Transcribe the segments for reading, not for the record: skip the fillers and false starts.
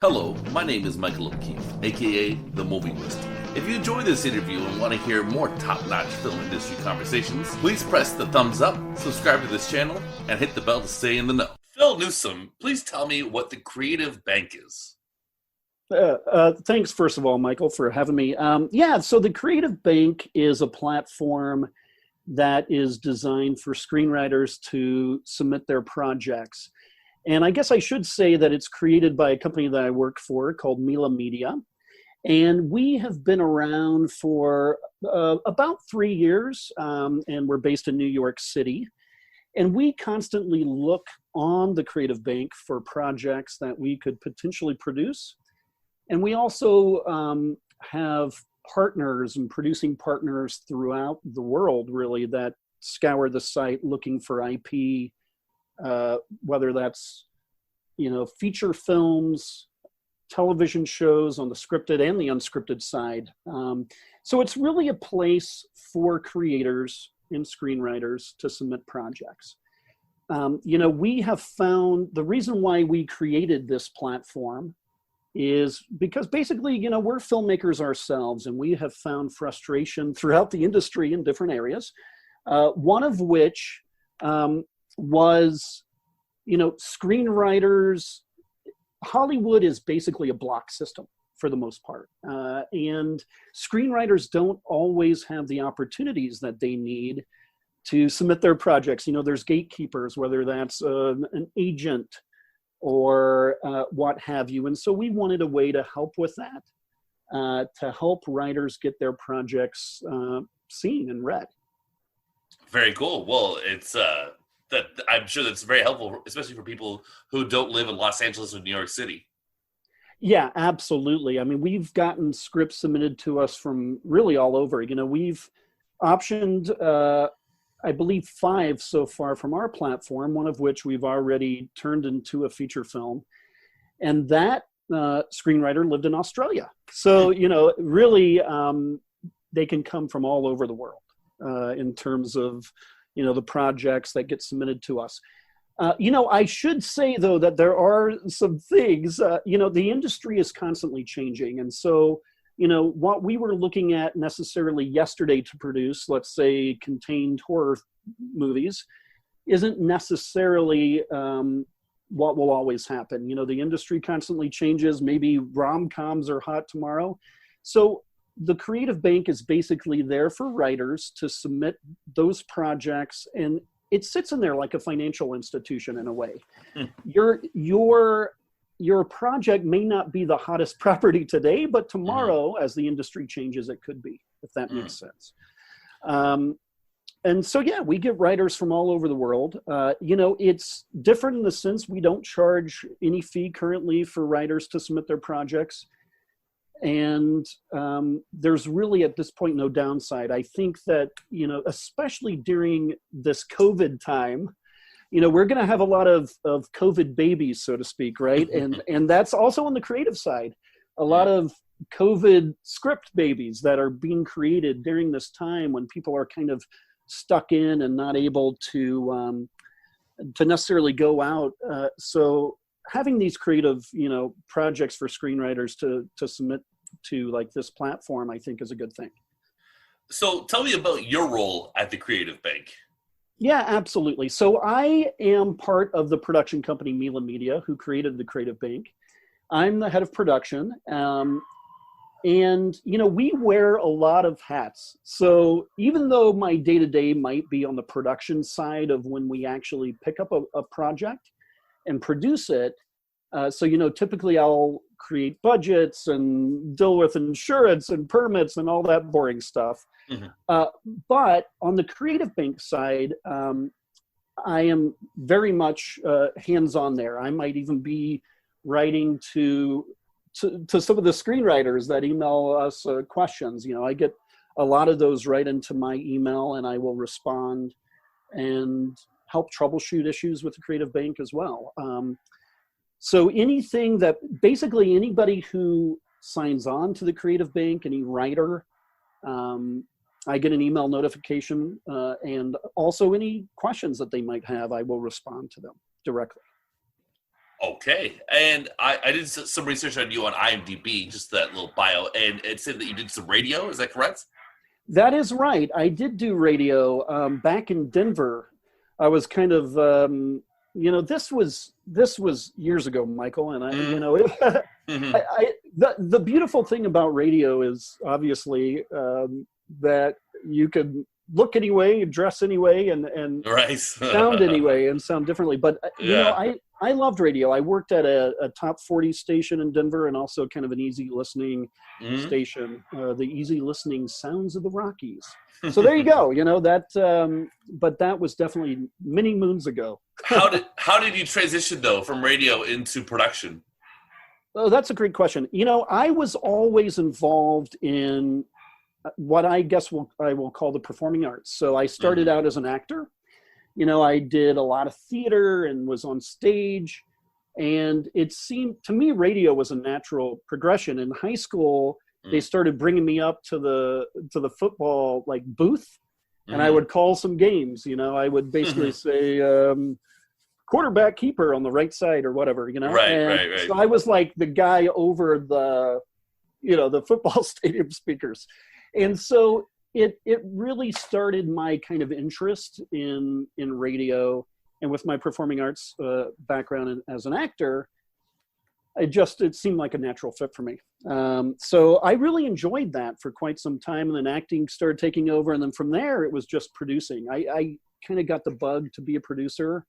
Hello, my name is Michael O'Keefe, aka The Movie Wist. If you enjoy this interview and want to hear more top-notch film industry conversations, please press the thumbs up, subscribe to this channel, and hit the bell to stay in the know. Phil Newsom, please tell me what the Creative Bank is. Thanks, first of all, Michael, for having me. So the Creative Bank is a platform that is designed for screenwriters to submit their projects. And I guess I should say that it's created by a company that I work for called Mila Media. And we have been around for about 3 years, and we're based in New York City. And we constantly look on the Creative Bank for projects that we could potentially produce. And we also have partners and producing partners throughout the world, really, that scour the site looking for IP, whether that's, feature films, television shows on the scripted and the unscripted side. So it's really a place for creators and screenwriters to submit projects. We have found the reason why we created this platform is because basically, we're filmmakers ourselves, and we have found frustration throughout the industry in different areas. One of which was, screenwriters. Hollywood is basically a block system for the most part. And screenwriters don't always have the opportunities that they need to submit their projects. There's gatekeepers, whether that's an agent or what have you. And so we wanted a way to help with that, to help writers get their projects seen and read. Very cool. Well, it's that I'm sure that's very helpful, especially for people who don't live in Los Angeles or New York City. Yeah, absolutely. I mean, we've gotten scripts submitted to us from really all over. We've optioned, I believe, 5 so far from our platform, one of which we've already turned into a feature film. And that screenwriter lived in Australia. So, really, they can come from all over the world in terms of, the projects that get submitted to us. I should say, though, that there are some things, the industry is constantly changing. And so, what we were looking at necessarily yesterday to produce, let's say, contained horror movies, isn't necessarily what will always happen. The industry constantly changes. Maybe rom-coms are hot tomorrow. So the Creative Bank is basically there for writers to submit those projects, and it sits in there like a financial institution in a way. Your project may not be the hottest property today, but tomorrow, as the industry changes, it could be, if that makes sense. And so, yeah, we get writers from all over the world. It's different in the sense we don't charge any fee currently for writers to submit their projects. And there's really, at this point, no downside. I think that, especially during this COVID time, we're going to have a lot of COVID babies, so to speak, right? And that's also on the creative side. A lot of COVID script babies that are being created during this time when people are kind of stuck in and not able to necessarily go out. So having these creative, projects for screenwriters to submit to, like, this platform, I think is a good thing. So tell me about your role at the Creative Bank. Yeah, absolutely. So I am part of the production company Mila Media, who created the Creative Bank. I'm the head of production. And, we wear a lot of hats. So even though my day-to-day might be on the production side of when we actually pick up a project and produce it, typically I'll create budgets and deal with insurance and permits and all that boring stuff. But on the Creative Bank side, I am very much hands-on there. I might even be writing to some of the screenwriters that email us questions. I get a lot of those right into my email, and I will respond and help troubleshoot issues with the Creative Bank as well. So anything that, basically anybody who signs on to the Creative Bank, any writer, I get an email notification, and also any questions that they might have, I will respond to them directly. Okay. And I did some research on you on IMDb, just that little bio, and it said that you did some radio. Is that correct? That is right. I did do radio back in Denver. I was kind of, this was years ago, Michael, and Mm-hmm. the beautiful thing about radio is obviously that you can look anyway, dress anyway, and Right. sound anyway, and sound differently. But Yeah. I loved radio. I worked at a top 40 station in Denver, and also kind of an easy listening Mm-hmm. station, the easy listening sounds of the Rockies. So there you go. But that was definitely many moons ago. How did you transition though from radio into production? Oh, that's a great question. I was always involved in what I guess I will call the performing arts. So I started out as an actor. I did a lot of theater and was on stage, and it seemed to me radio was a natural progression. In high school, they started bringing me up to the football like booth, and I would call some games. I would basically say quarterback, keeper on the right side or whatever. Right. So I was like the guy over the football stadium speakers, and so it really started my kind of interest in radio, and with my performing arts background as an actor, it seemed like a natural fit for me. So I really enjoyed that for quite some time, and then acting started taking over, and then from there it was just producing. I kind of got the bug to be a producer,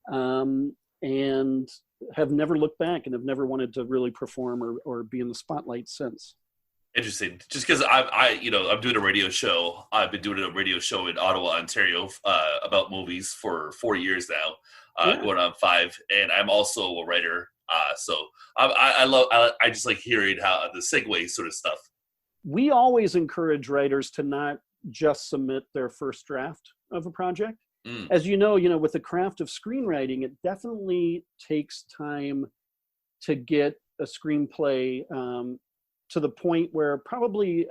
and have never looked back, and have never wanted to really perform or be in the spotlight since. Interesting. Just because I'm doing a radio show. I've been doing a radio show in Ottawa, Ontario, about movies for 4 years now, going on 5. And I'm also a writer. So I just like hearing how the segue sort of stuff. We always encourage writers to not just submit their first draft of a project. As you know, with the craft of screenwriting, it definitely takes time to get a screenplay to the point where probably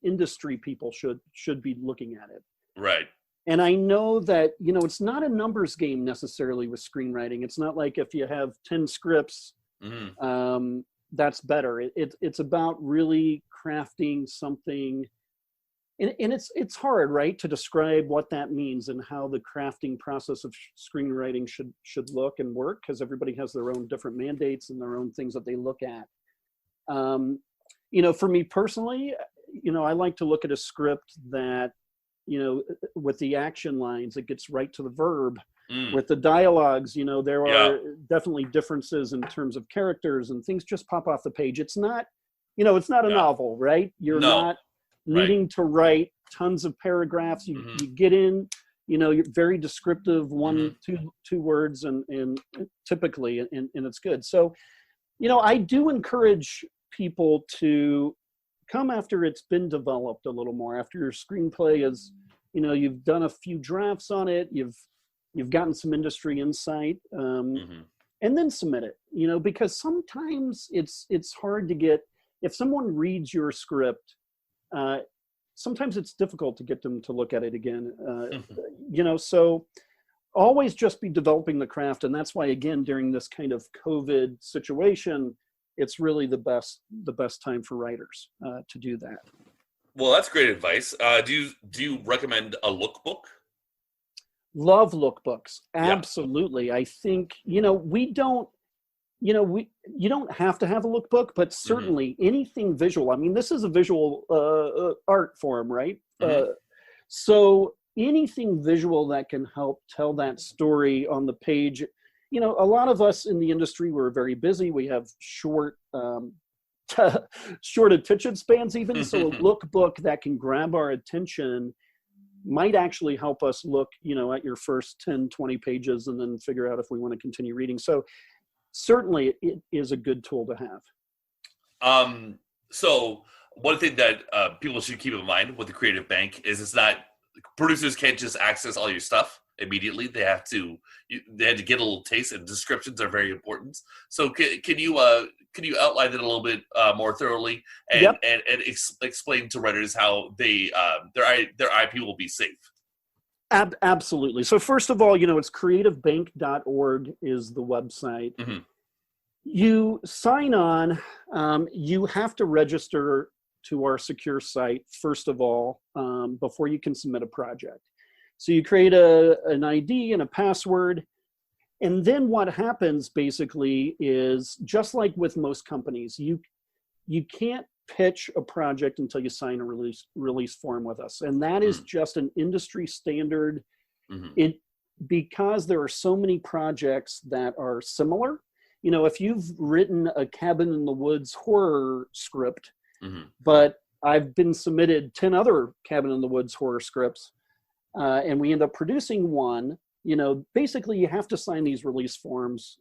industry people should be looking at it. Right. And I know that, it's not a numbers game necessarily with screenwriting. It's not like if you have 10 scripts, that's better. It's about really crafting something. And it's hard, right, to describe what that means and how the crafting process of screenwriting should look and work, because everybody has their own different mandates and their own things that they look at. For me personally, I like to look at a script that, with the action lines, it gets right to the verb. With the dialogues, there are definitely differences in terms of characters, and things just pop off the page. It's not, it's not a novel, right? You're not needing to write tons of paragraphs. You get in, you're very descriptive, one, two words, and typically, and it's good. So, I do encourage people to come after it's been developed a little more, after your screenplay is, you've done a few drafts on it, you've gotten some industry insight, and then submit it, because sometimes it's hard to get, if someone reads your script, sometimes it's difficult to get them to look at it again, so always just be developing the craft. And that's why, again, during this kind of COVID situation, it's really the best time for writers to do that. Well, that's great advice. Do you recommend a lookbook? Love lookbooks. Absolutely. Yeah. I think, you don't have to have a lookbook, but certainly anything visual. I mean, this is a visual art form, right? So anything visual that can help tell that story on the page. A lot of us in the industry, we're very busy. We have short attention spans even. So a lookbook that can grab our attention might actually help us look, at your first 10, 20 pages and then figure out if we want to continue reading. So certainly it is a good tool to have. So one thing that people should keep in mind with the Creative Bank is producers can't just access all your stuff immediately. They have to get a little taste, and descriptions are very important. So can you outline it a little bit more thoroughly and explain to writers how their IP will be safe? Absolutely. So first of all, it's creativebank.org is the website. You sign on. You have to register to our secure site, first of all, before you can submit a project. So you create an ID and a password. And then what happens basically is, just like with most companies, you can't pitch a project until you sign a release form with us. And that is just an industry standard. Mm-hmm. Because there are so many projects that are similar. If you've written a cabin in the woods horror script, but I've been submitted 10 other cabin in the woods horror scripts, and we end up producing one, basically you have to sign these release forms.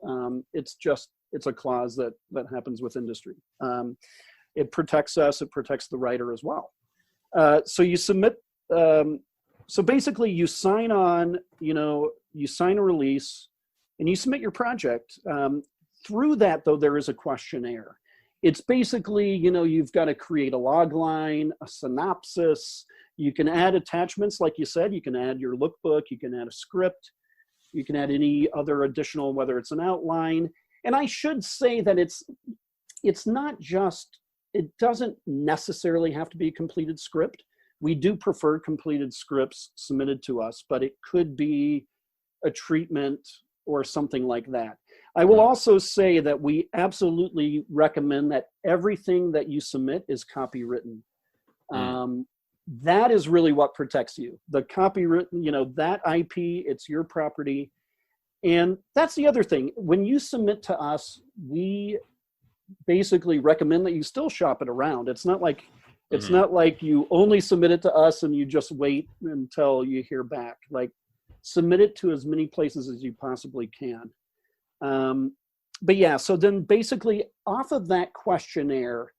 It's a clause that happens with industry. It protects us, it protects the writer as well. So you submit, so basically you sign on, you sign a release and you submit your project. Through that, though, there is a questionnaire. It's basically, you've got to create a log line, a synopsis. You can add attachments, like you said. You can add your lookbook. You can add a script. You can add any other additional, whether it's an outline. And I should say that it's not just, it doesn't necessarily have to be a completed script. We do prefer completed scripts submitted to us, but it could be a treatment or something like that. I will also say that we absolutely recommend that everything that you submit is copywritten. That is really what protects you. The copywritten, that IP, it's your property. And that's the other thing. When you submit to us, we basically recommend that you still shop it around. It's not like you only submit it to us and you just wait until you hear back. Like, submit it to as many places as you possibly can. But yeah, so then basically off of that questionnaire,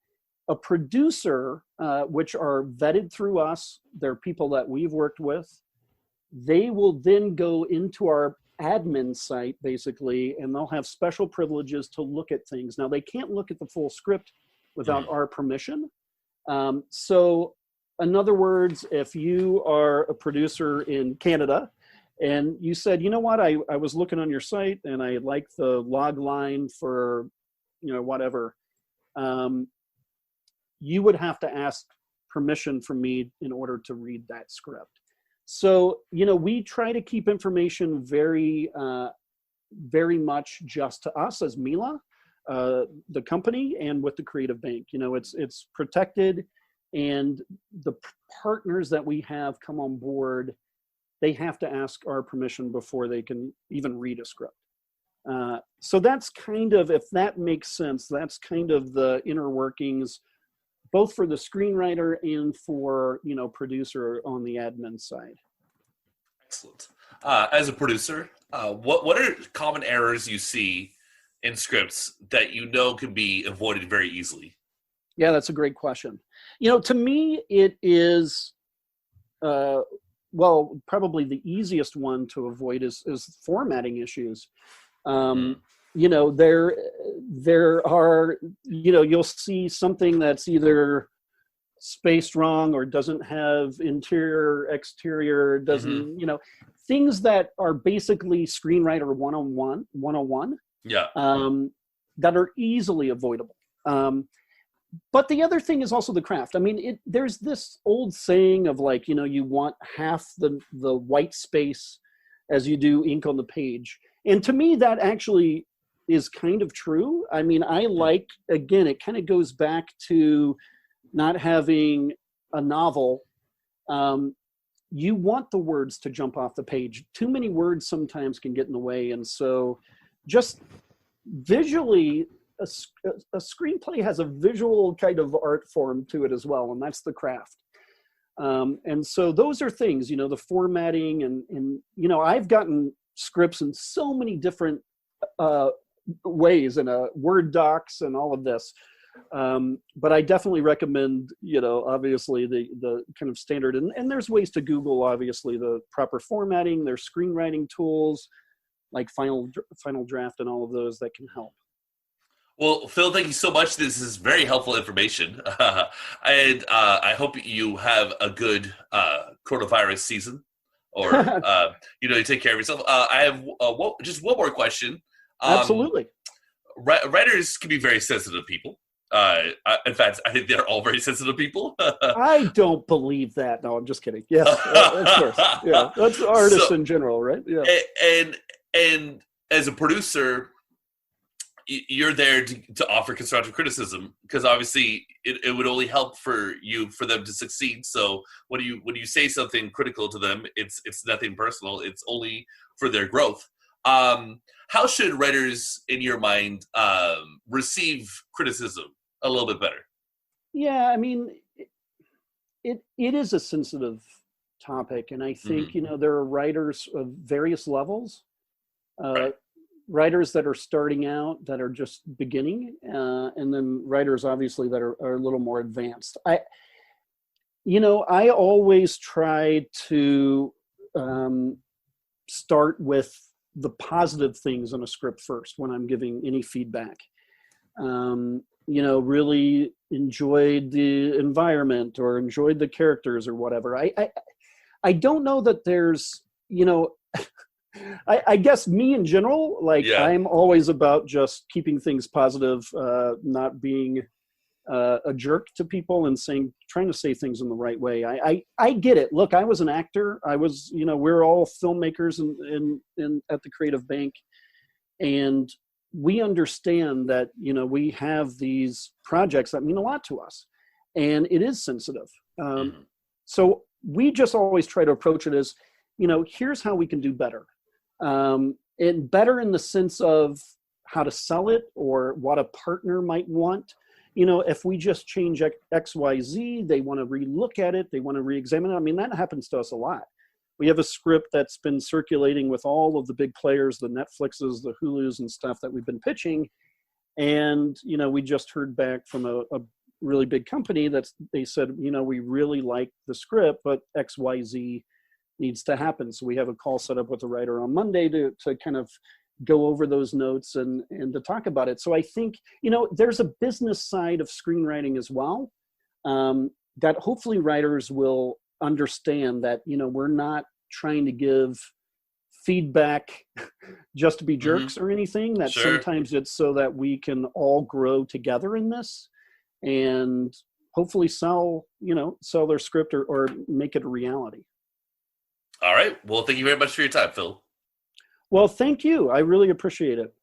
a producer, which are vetted through us, they're people that we've worked with, they will then go into our admin site basically, and they'll have special privileges to look at things. Now, they can't look at the full script without our permission. So in other words, if you are a producer in Canada and you said, you know what, I was looking on your site and I like the log line for, whatever, you would have to ask permission from me in order to read that script. So, we try to keep information very, very much just to us as Mila, the company, and with the Creative Bank. It's protected, and the partners that we have come on board, they have to ask our permission before they can even read a script. So that's kind of, if that makes sense, that's kind of the inner workings, both for the screenwriter and for, producer on the admin side. Excellent. As a producer, what are common errors you see in scripts that can be avoided very easily? Yeah, that's a great question. To me, it is, probably the easiest one to avoid is formatting issues. There are, you'll see something that's either spaced wrong or doesn't have interior, exterior, doesn't, things that are basically screenwriter 101. Yeah. That are easily avoidable. But the other thing is also the craft. I mean, there's this old saying of like, you want half the white space as you do ink on the page. And to me, that actually is kind of true. I mean, again, it kind of goes back to not having a novel. You want the words to jump off the page. Too many words sometimes can get in the way. And so just visually, a screenplay has a visual kind of art form to it as well, and that's the craft. And so those are things, the formatting and I've gotten scripts in so many different ways in Word docs and all of this. But I definitely recommend, obviously the kind of standard, and there's ways to Google, obviously, the proper formatting. There's screenwriting tools like Final Draft and all of those that can help. Well, Phil, thank you so much. This is very helpful information. And I hope you have a good coronavirus season, or, you take care of yourself. I have just one more question. Absolutely. writers can be very sensitive people. In fact, I think they're all very sensitive people. I don't believe that. No, I'm just kidding. Yes, of course. Yeah, that's artists in general, right? Yeah. And as a producer, you're there to offer constructive criticism, because obviously it would only help for them to succeed. So when you say something critical to them, it's nothing personal. It's only for their growth. How should writers, in your mind, receive criticism a little bit better? Yeah, I mean, it is a sensitive topic, and I think there are writers of various levels. Right. Writers that are starting out, that are just beginning, and then writers obviously that are a little more advanced. I always try to start with the positive things in a script first when I'm giving any feedback. Really enjoyed the environment or enjoyed the characters or whatever. I don't know that there's, I guess me in general, I'm always about just keeping things positive, not being a jerk to people and trying to say things in the right way. I get it. Look, I was an actor. I was, we're all filmmakers in at the Creative Bank, and we understand that, we have these projects that mean a lot to us, and it is sensitive. So we just always try to approach it as, here's how we can do better. And better in the sense of how to sell it or what a partner might want. If we just change X, Y, Z, they want to relook at it. They want to re-examine it. I mean, that happens to us a lot. We have a script that's been circulating with all of the big players, the Netflixes, the Hulus and stuff that we've been pitching. And, we just heard back from a really big company they said, we really like the script, but X, Y, Z needs to happen. So we have a call set up with the writer on Monday to kind of go over those notes and to talk about it. So I think, there's a business side of screenwriting as well, that hopefully writers will understand that, we're not trying to give feedback just to be jerks or anything, that sometimes it's so that we can all grow together in this and hopefully sell their script or make it a reality. All right. Well, thank you very much for your time, Phil. Well, thank you. I really appreciate it.